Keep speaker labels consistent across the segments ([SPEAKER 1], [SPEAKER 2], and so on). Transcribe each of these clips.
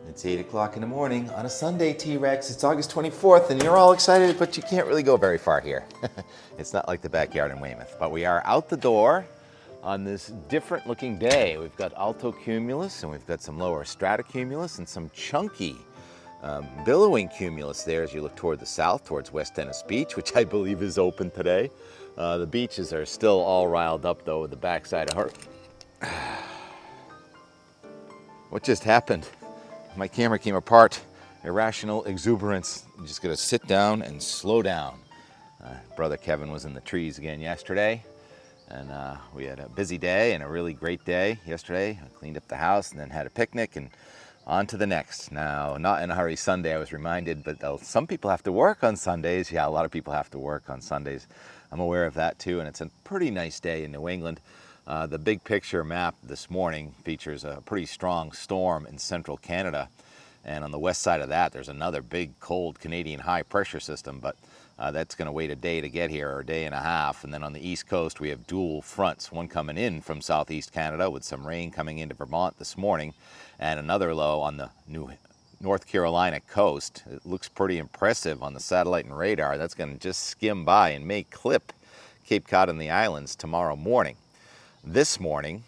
[SPEAKER 1] It's 8 o'clock in the morning on a Sunday, T-Rex. It's August 24th, and you're all excited, but you can't really go very far here. It's not like the backyard in Weymouth, but we are out the door on this different looking day. We've got alto cumulus, and we've got some lower stratocumulus, and some chunky billowing cumulus there as you look toward the south, towards West Dennis Beach, which I believe is open today. The beaches are still all riled up, though, with the backside of her. What just happened? My camera came apart. Irrational exuberance. You just gotta sit down and slow down. Brother Kevin was in the trees again yesterday, and we had a busy day and a really great day yesterday. I cleaned up the house and then had a picnic and on to the next. Now, not in a hurry Sunday, I was reminded, but some people have to work on Sundays. Yeah, a lot of people have to work on Sundays. I'm aware of that too, and it's a pretty nice day in New England. The big picture map this morning features a pretty strong storm in central Canada. And on the west side of that, there's another big, cold Canadian high pressure system, but that's going to wait a day to get here, or a day and a half. And then on the east coast, we have dual fronts, one coming in from southeast Canada with some rain coming into Vermont this morning, and another low on the North Carolina coast. It looks pretty impressive on the satellite and radar. That's going to just skim by and may clip Cape Cod and the islands tomorrow morning. This morning,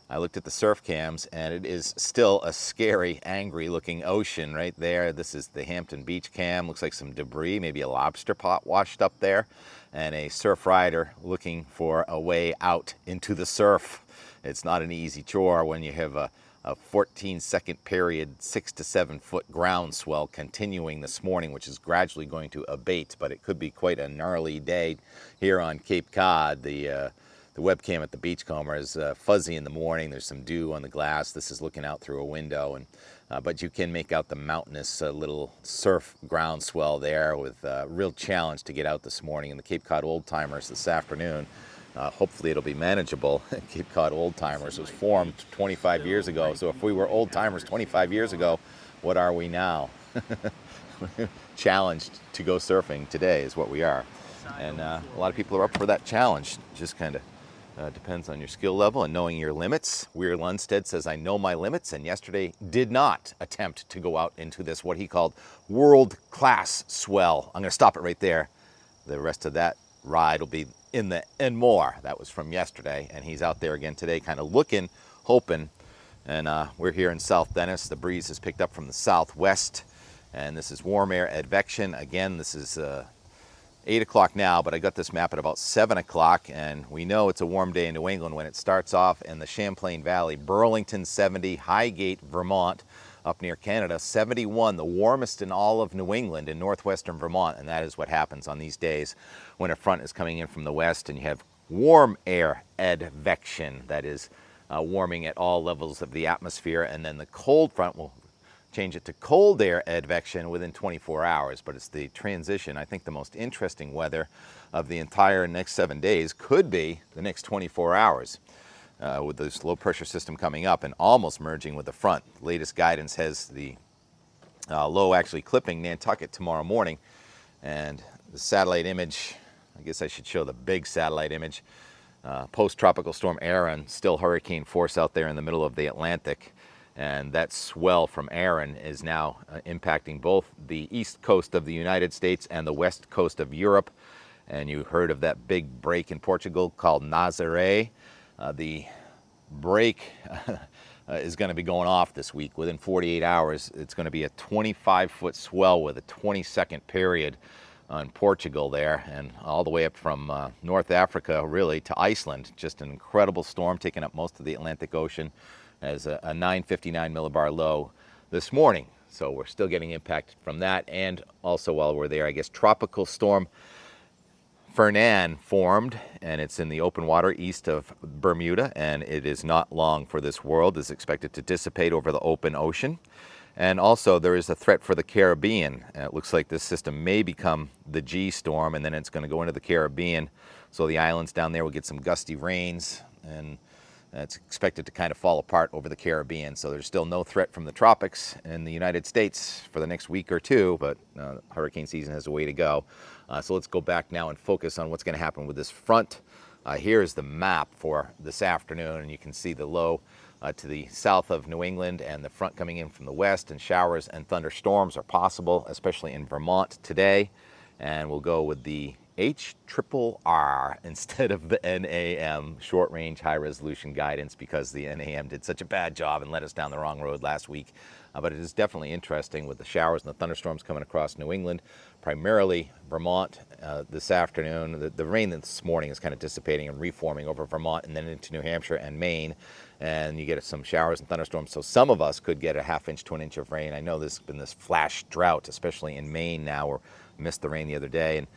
[SPEAKER 1] I looked at the surf cams, and it is still a scary, angry-looking ocean right there. This is the Hampton Beach cam. Looks like some debris, maybe a lobster pot washed up there, and a surf rider looking for a way out into the surf. It's not an easy chore when you have a 14-second period, 6 to 7 foot groundswell continuing this morning, which is gradually going to abate, but it could be quite a gnarly day here on Cape Cod. The webcam at the Beachcomber is fuzzy in the morning. There's some dew on the glass. This is looking out through a window, and but you can make out the mountainous little surf groundswell there with a real challenge to get out this morning. And the Cape Cod Old Timers this afternoon, hopefully it'll be manageable. Cape Cod Old Timers was formed 25 years ago. So if we were old timers 25 years ago, what are we now? Challenged to go surfing today is what we are. And a lot of people are up for that challenge. Just kind of depends on your skill level and knowing your limits. Weir Lundstedt says, I know my limits, and yesterday did not attempt to go out into this, what he called world-class swell. I'm going to stop it right there. The rest of that ride will be in the and more. That was from yesterday, and he's out there again today kind of looking, hoping, and we're here in South Dennis. The breeze has picked up from the southwest, and this is warm air advection. Again, this is 8 o'clock now, but I got this map at about 7 o'clock, and we know it's a warm day in New England when it starts off in the Champlain Valley. Burlington 70, Highgate, Vermont, up near Canada, 71, the warmest in all of New England in northwestern Vermont, and that is what happens on these days when a front is coming in from the west and you have warm air advection, that is warming at all levels of the atmosphere, and then the cold front will change it to cold air advection within 24 hours, but it's the transition. I think the most interesting weather of the entire next 7 days could be the next 24 hours with this low pressure system coming up and almost merging with the front. Latest guidance has the low actually clipping Nantucket tomorrow morning, and the satellite image, I guess I should show the big satellite image, post-tropical storm Erin, still hurricane force out there in the middle of the Atlantic. And that swell from Erin is now impacting both the east coast of the United States and the west coast of Europe. And you heard of that big break in Portugal called Nazaré. The break is going to be going off this week. Within 48 hours, it's going to be a 25-foot swell with a 20-second period on Portugal there, and all the way up from North Africa, really, to Iceland. Just an incredible storm taking up most of the Atlantic Ocean as a 959 millibar low this morning. So we're still getting impacted from that. And also while we're there, I guess Tropical Storm Fernand formed, and it's in the open water east of Bermuda, and it is not long for this world. It's expected to dissipate over the open ocean. And also there is a threat for the Caribbean. It looks like this system may become the G storm, and then it's going to go into the Caribbean. So the islands down there will get some gusty rains, and it's expected to kind of fall apart over the Caribbean. So there's still no threat from the tropics in the United States for the next week or two, but hurricane season has a way to go. So let's go back now and focus on what's going to happen with this front. Here's the map for this afternoon, and you can see the low to the south of New England and the front coming in from the west, and showers and thunderstorms are possible, especially in Vermont today. And we'll go with the HRRR instead of the NAM, short range high resolution guidance, because the NAM did such a bad job and led us down the wrong road last week. But it is definitely interesting with the showers and the thunderstorms coming across New England, primarily Vermont this afternoon. The rain this morning is kind of dissipating and reforming over Vermont and then into New Hampshire and Maine. And you get some showers and thunderstorms. So some of us could get a half inch to an inch of rain. I know there's been this flash drought, especially in Maine now, where we missed the rain the other day. And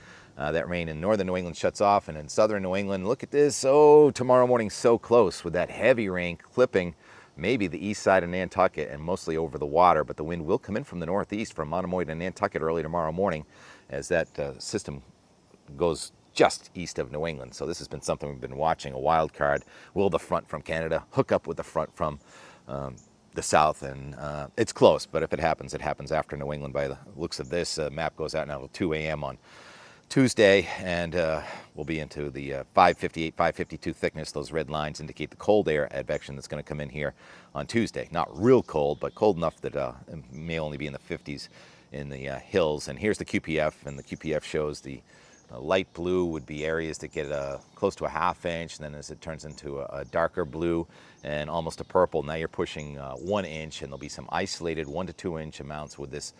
[SPEAKER 1] that rain in northern New England shuts off. And in southern New England, look at this. Oh, tomorrow morning so close with that heavy rain clipping maybe the east side of Nantucket and mostly over the water. But the wind will come in from the northeast from Monomoy to Nantucket early tomorrow morning as that system goes just east of New England. So this has been something we've been watching, a wild card. Will the front from Canada hook up with the front from the south? And it's close, but if it happens after New England by the looks of this. Map goes out now till 2 a.m. on Tuesday, and we'll be into the 558, 552 thickness. Those red lines indicate the cold air advection that's going to come in here on Tuesday. Not real cold, but cold enough that it may only be in the 50s in the hills. And here's the QPF, and the QPF shows the light blue would be areas that get close to a half inch, and then as it turns into a darker blue and almost a purple, now you're pushing 1 inch, and there'll be some isolated 1 to 2 inch amounts with this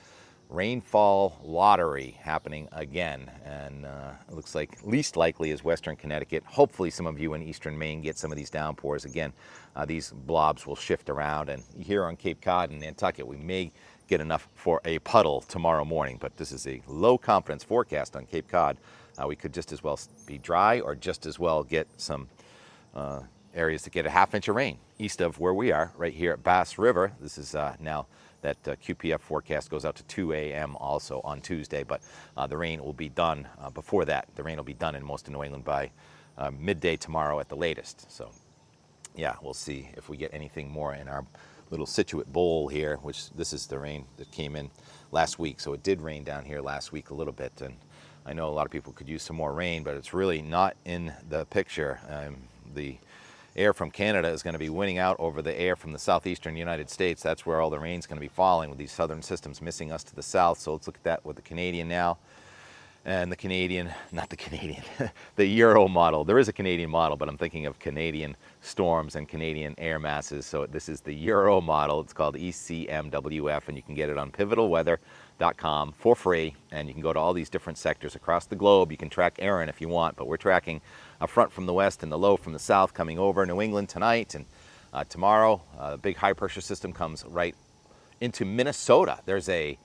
[SPEAKER 1] rainfall lottery happening again. And it looks like least likely is western Connecticut. Hopefully some of you in eastern Maine get some of these downpours. Again, these blobs will shift around, and here on Cape Cod and Nantucket we may get enough for a puddle tomorrow morning, but this is a low confidence forecast on Cape Cod. We could just as well be dry, or just as well get some areas that get a half inch of rain east of where we are right here at Bass River. This is now that QPF forecast goes out to 2 a.m. also on Tuesday, but the rain will be done before that. The rain will be done in most of New England by midday tomorrow at the latest. So yeah, we'll see if we get anything more in our little Situate bowl here, which this is the rain that came in last week. So it did rain down here last week a little bit, and I know a lot of people could use some more rain, but it's really not in the picture. The air from Canada is going to be winning out over the air from the southeastern United States. That's where all the rain's going to be falling, with these southern systems missing us to the south. So let's look at that with the Canadian now. And the Canadian, not the Canadian, the Euro model. There is a Canadian model, but I'm thinking of Canadian storms and Canadian air masses. So this is the Euro model. It's called ECMWF, and you can get it on pivotalweather.com for free. And you can go to all these different sectors across the globe. You can track Erin if you want, but we're tracking a front from the west and the low from the south coming over New England tonight. And tomorrow, a big high pressure system comes right into Minnesota. There's a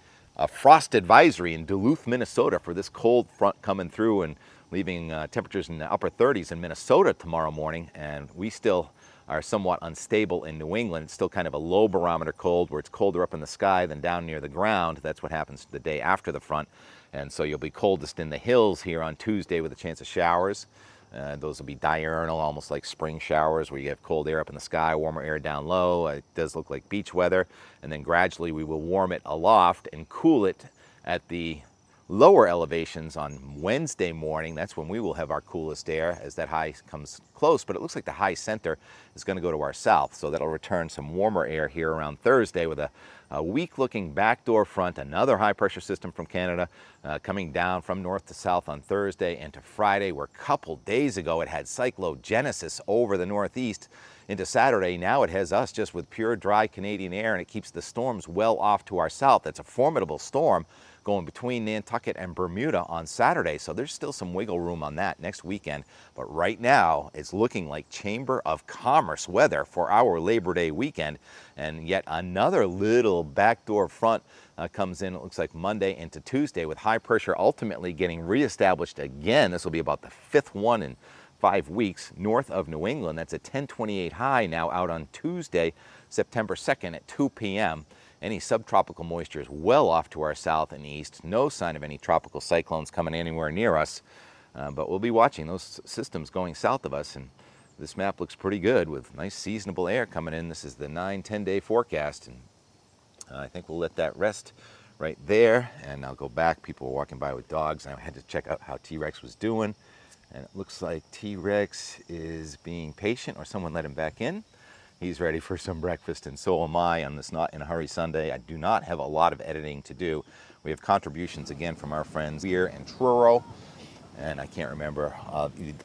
[SPEAKER 1] frost advisory in Duluth, Minnesota for this cold front coming through and leaving temperatures in the upper 30s in Minnesota tomorrow morning. And we still are somewhat unstable in New England. It's still kind of a low barometer cold, where it's colder up in the sky than down near the ground. That's what happens the day after the front. And so you'll be coldest in the hills here on Tuesday with a chance of showers. Those will be diurnal, almost like spring showers, where you have cold air up in the sky, warmer air down low. It does look like beach weather. And then gradually we will warm it aloft and cool it at the lower elevations on Wednesday morning. That's when we will have our coolest air as that high comes close. But it looks like the high center is going to go to our south. So that'll return some warmer air here around Thursday with a weak-looking backdoor front, another high-pressure system from Canada coming down from north to south on Thursday into Friday, where a couple days ago it had cyclogenesis over the northeast into Saturday. Now it has us just with pure dry Canadian air, and it keeps the storms well off to our south. That's a formidable storm going between Nantucket and Bermuda on Saturday. So there's still some wiggle room on that next weekend. But right now, it's looking like Chamber of Commerce weather for our Labor Day weekend. And yet another little backdoor front comes in, it looks like Monday into Tuesday, with high pressure ultimately getting reestablished again. This will be about the fifth one in 5 weeks north of New England. That's a 1028 high now out on Tuesday, September 2nd at 2 p.m. Any subtropical moisture is well off to our south and east. No sign of any tropical cyclones coming anywhere near us. But we'll be watching those systems going south of us. And this map looks pretty good with nice seasonable air coming in. This is the 9-10 day forecast. And I think we'll let that rest right there. And I'll go back. People were walking by with dogs, and I had to check out how T-Rex was doing. And it looks like T-Rex is being patient, or someone let him back in. He's ready for some breakfast, and so am I on this Not in a Hurry Sunday. I do not have a lot of editing to do. We have contributions again from our friends here and Truro, and I can't remember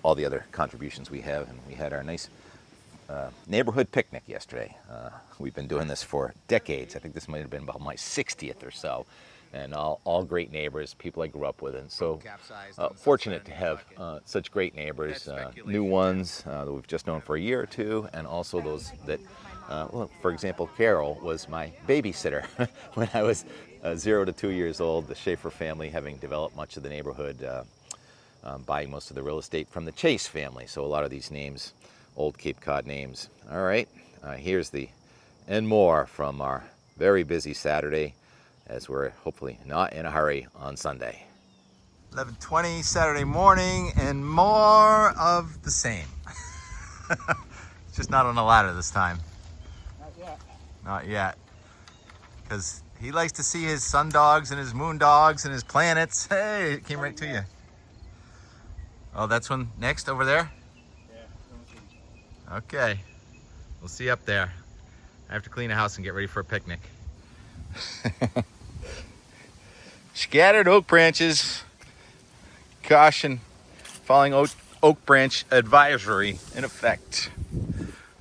[SPEAKER 1] all the other contributions we have. And we had our nice neighborhood picnic yesterday. We've been doing this for decades. I think this might have been about my 60th or so. And all great neighbors, people I grew up with, and so fortunate to have such great neighbors, new ones that we've just known for a year or two, and also those that, well, for example, Carol was my babysitter when I was 0 to 2 years old. The Schaefer family having developed much of the neighborhood, buying most of the real estate from the Chase family. So a lot of these names, old Cape Cod names. All right, here's the and more from our very busy Saturday, as we're hopefully not in a hurry on Sunday. 11:20 Saturday morning, and more of the same. Just not on a ladder this time.
[SPEAKER 2] Not yet.
[SPEAKER 1] Not yet. Because he likes to see his sun dogs and his moon dogs and his planets. Hey, it came right to you. Oh, that's one next over there?
[SPEAKER 2] Yeah.
[SPEAKER 1] Okay. We'll see you up there. I have to clean the house and get ready for a picnic. Scattered oak branches. Caution. Falling oak branch advisory in effect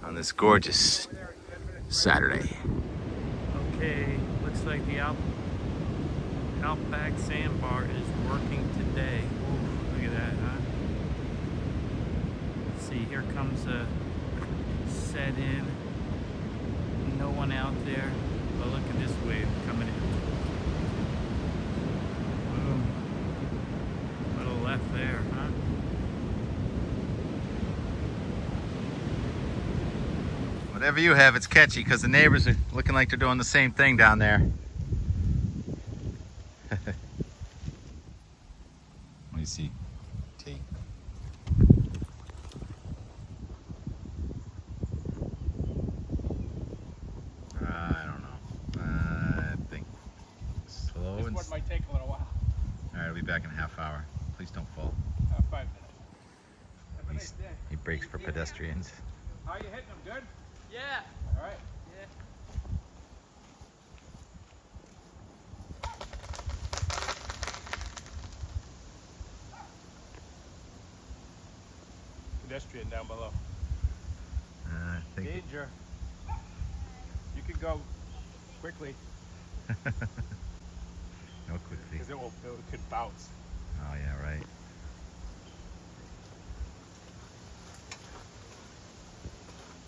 [SPEAKER 1] on this gorgeous Saturday.
[SPEAKER 2] Okay, looks like the Outback sandbar is working today. Ooh, look at that, huh? Let's see, here comes a set in. No one out there. But look at this wave coming in. Boom. Little left there, huh?
[SPEAKER 1] Whatever you have, it's catchy because the neighbors are looking like they're doing the same thing down there. What do you see? T. I don't know. I think slow
[SPEAKER 2] This
[SPEAKER 1] and...
[SPEAKER 2] one might take a little while.
[SPEAKER 1] Alright, I'll be back in a half hour. Please don't fall.
[SPEAKER 2] 5 minutes. Have a nice day.
[SPEAKER 1] He brakes for pedestrians.
[SPEAKER 2] How are you hitting them? Good? Yeah. All right. Yeah. Pedestrian down below.
[SPEAKER 1] I think...
[SPEAKER 2] Danger. You can go quickly
[SPEAKER 1] No quickly.
[SPEAKER 2] because it could bounce.
[SPEAKER 1] Oh yeah, right.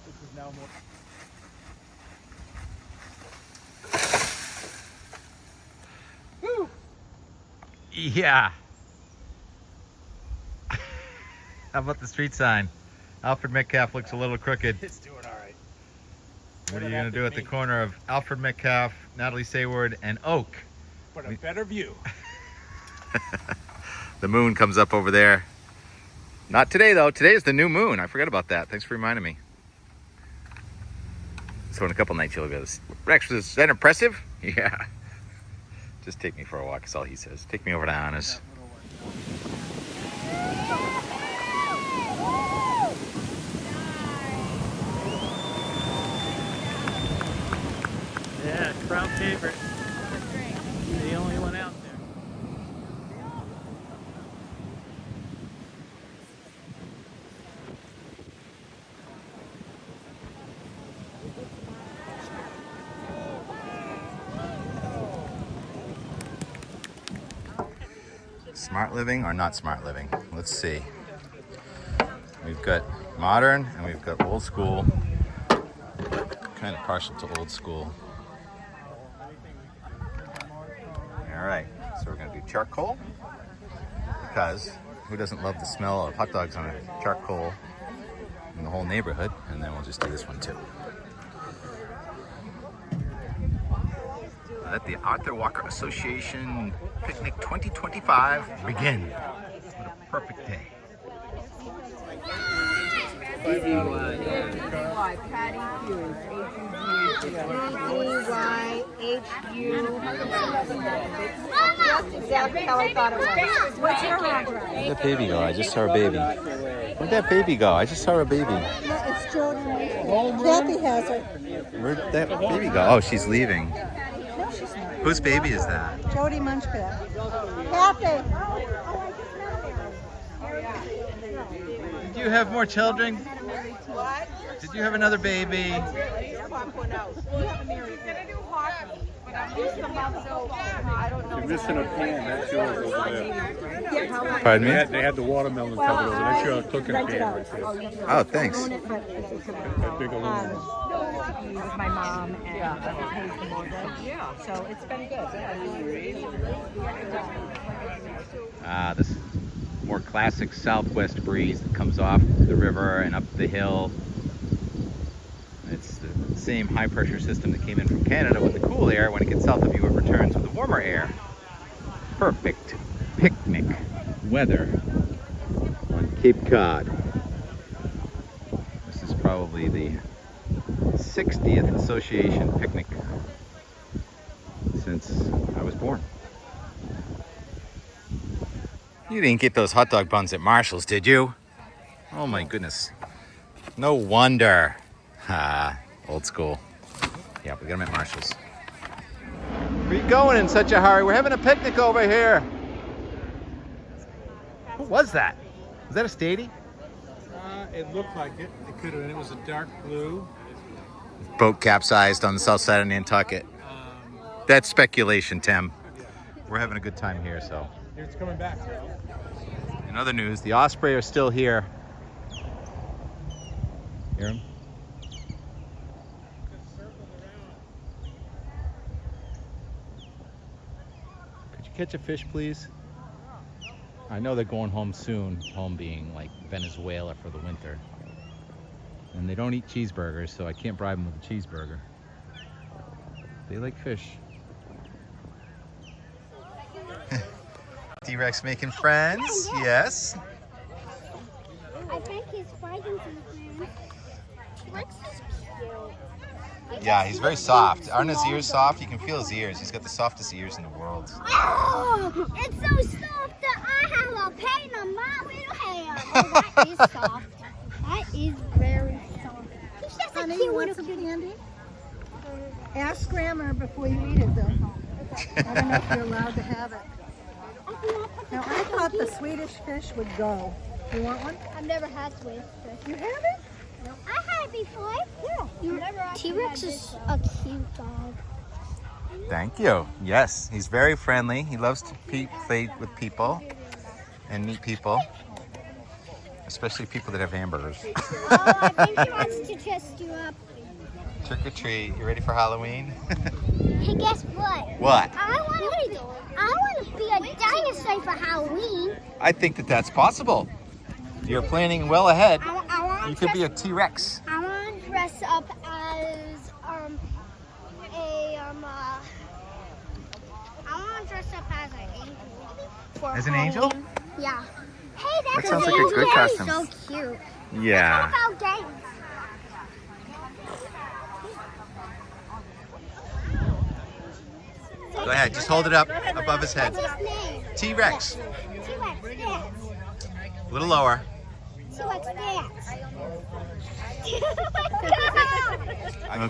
[SPEAKER 2] This is now more. Woo!
[SPEAKER 1] Yeah. How about the street sign? Alfred Metcalf looks a little crooked.
[SPEAKER 2] It's doing all right.
[SPEAKER 1] What are you going to do at the corner of Alfred Metcalf, Natalie Sayward, and Oak?
[SPEAKER 2] But a better view.
[SPEAKER 1] The moon comes up over there. Not today, though. Today is the new moon. I forgot about that. Thanks for reminding me. So in a couple nights, you'll go, Rex, is that impressive? Yeah. Just take me for a walk, that's all he says. Take me over to Anna's.
[SPEAKER 2] Yeah, crowd favorite. The only one out there.
[SPEAKER 1] Smart living or not smart living? Let's see. We've got modern and we've got old school. Kind of partial to old school. All right, so we're gonna do charcoal because who doesn't love the smell of hot dogs on a charcoal in the whole neighborhood? And then we'll just do this one too. Let the Arthur Walker Association Picnic 2025 begin. What a perfect day.
[SPEAKER 3] Patty Hughes, H-U-G-H-U. That's exactly how I thought it was. What's your address?
[SPEAKER 1] Where'd that baby go? I just saw a baby. Where'd that baby go? I just saw a baby.
[SPEAKER 3] It's children. Kathy has her.
[SPEAKER 1] Where'd that baby go? Oh, she's leaving.
[SPEAKER 3] No, she's not.
[SPEAKER 1] Whose baby is that?
[SPEAKER 3] Jody Munchpet. Kathy.
[SPEAKER 1] Did you have more children? What? Did you have another baby?
[SPEAKER 4] You're missing a pan. That's yours over there.
[SPEAKER 1] Pardon me?
[SPEAKER 4] They had the watermelon covered over there. That's your cooking pan right there.
[SPEAKER 1] Oh, thanks.
[SPEAKER 4] That big aluminum.
[SPEAKER 3] With my mom and pays the mortgage. So it's been good.
[SPEAKER 1] Ah, this more classic southwest breeze that comes off the river and up the hill. It's the same high pressure system that came in from Canada with the cool air. When it gets south of you, it returns with the warmer air. Perfect picnic weather on Cape Cod. This is probably the 60th association picnic since I was born. You didn't get those hot dog buns at Marshall's, did you? Oh my goodness. No wonder. Ha, old school. Yeah, we got them at Marshall's. Where are you going in such a hurry? We're having a picnic over here. What was that? Was that a Stady?
[SPEAKER 4] It looked like it. It could have been. It was a dark blue.
[SPEAKER 1] Boat capsized on the south side of Nantucket. That's speculation, Tim. We're having a good time here, so.
[SPEAKER 4] It's coming back.
[SPEAKER 1] In other news, the Osprey are still here. Hear 'em? Could you catch a fish, please? I know they're going home soon, home being like Venezuela for the winter. And they don't eat cheeseburgers, so I can't bribe them with a cheeseburger. They like fish. T-Rex making friends, yes.
[SPEAKER 5] I think he's fighting some friends. Rex is cute.
[SPEAKER 1] Yeah, he's very soft. Aren't his ears soft? You can feel his ears. He's got the softest ears in the world.
[SPEAKER 5] Oh, it's so soft that I have a pain on my little hand. Oh, that is soft. That is very soft. He's just
[SPEAKER 3] Honey,
[SPEAKER 5] a
[SPEAKER 3] you
[SPEAKER 5] cute
[SPEAKER 3] want
[SPEAKER 5] little
[SPEAKER 3] some
[SPEAKER 5] cutie.
[SPEAKER 3] candy? Ask Grandma before you eat it, though. I don't know if you're allowed to have it. Now, I thought the Swedish fish would go. You want one?
[SPEAKER 5] I've never had Swedish fish.
[SPEAKER 3] You haven't?
[SPEAKER 5] No. I had it before.
[SPEAKER 3] Yeah.
[SPEAKER 5] T-Rex is a cute dog.
[SPEAKER 1] Thank you. Yes, he's very friendly. He loves to play with people and meet people, especially people that have hamburgers.
[SPEAKER 5] Oh, I think he wants to test you up.
[SPEAKER 1] Trick or treat. You ready for Halloween?
[SPEAKER 5] Hey, guess what?
[SPEAKER 1] What?
[SPEAKER 5] I want to be a dinosaur for Halloween.
[SPEAKER 1] I think that that's possible. You're planning well ahead.
[SPEAKER 5] I want
[SPEAKER 1] You could be a T-Rex.
[SPEAKER 5] I want to dress up as I want to dress up as an angel. For
[SPEAKER 1] As an
[SPEAKER 5] Halloween.
[SPEAKER 1] angel?
[SPEAKER 5] Yeah. Hey, that's
[SPEAKER 1] That sounds like a good costume.
[SPEAKER 5] so cute.
[SPEAKER 1] Yeah.
[SPEAKER 5] What about games?
[SPEAKER 1] Go ahead. Just hold it up above his head.
[SPEAKER 5] What's his name?
[SPEAKER 1] T-Rex.
[SPEAKER 5] T-Rex dance.
[SPEAKER 1] A little lower.
[SPEAKER 5] T-Rex dance.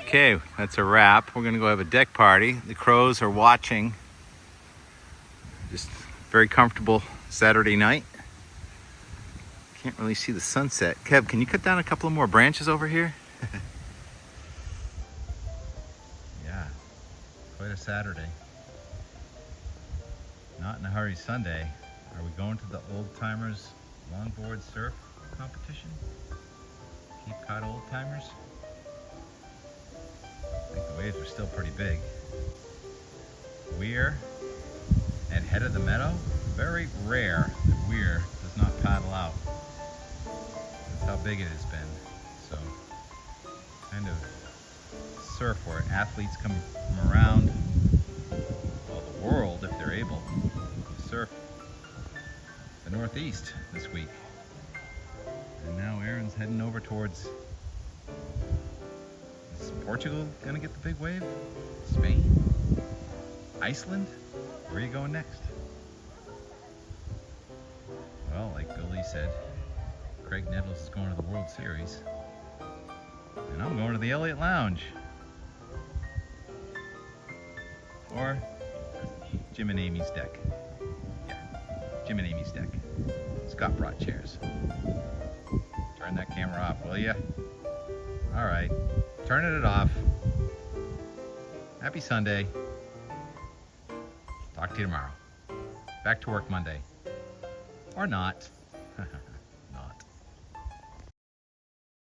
[SPEAKER 1] Okay, that's a wrap. We're going to go have a deck party. The crows are watching. Just very comfortable Saturday night. Can't really see the sunset. Kev, can you cut down a couple of more branches over here? Yeah, quite a Saturday. Not in a hurry Sunday. Are we going to the Old Timers longboard surf competition? Cape Cod Old Timers? I think the waves are still pretty big. Weir and Head of the Meadow. Very rare that Weir does not paddle out. That's how big it has been. So, kind of surf where athletes come from around the world, if they're able, to surf the Northeast this week. And now Erin's heading over towards, is Portugal gonna get the big wave? Spain? Iceland? Where are you going next? Well, like Billy said, Craig Nettles is going to the World Series. And I'm going to the Elliott Lounge. Or Jim and Amy's deck. Yeah, Jim and Amy's deck. Scott brought chairs. Turn that camera off, will ya? All right, turning it off. Happy Sunday. Talk to you tomorrow. Back to work Monday. Or not.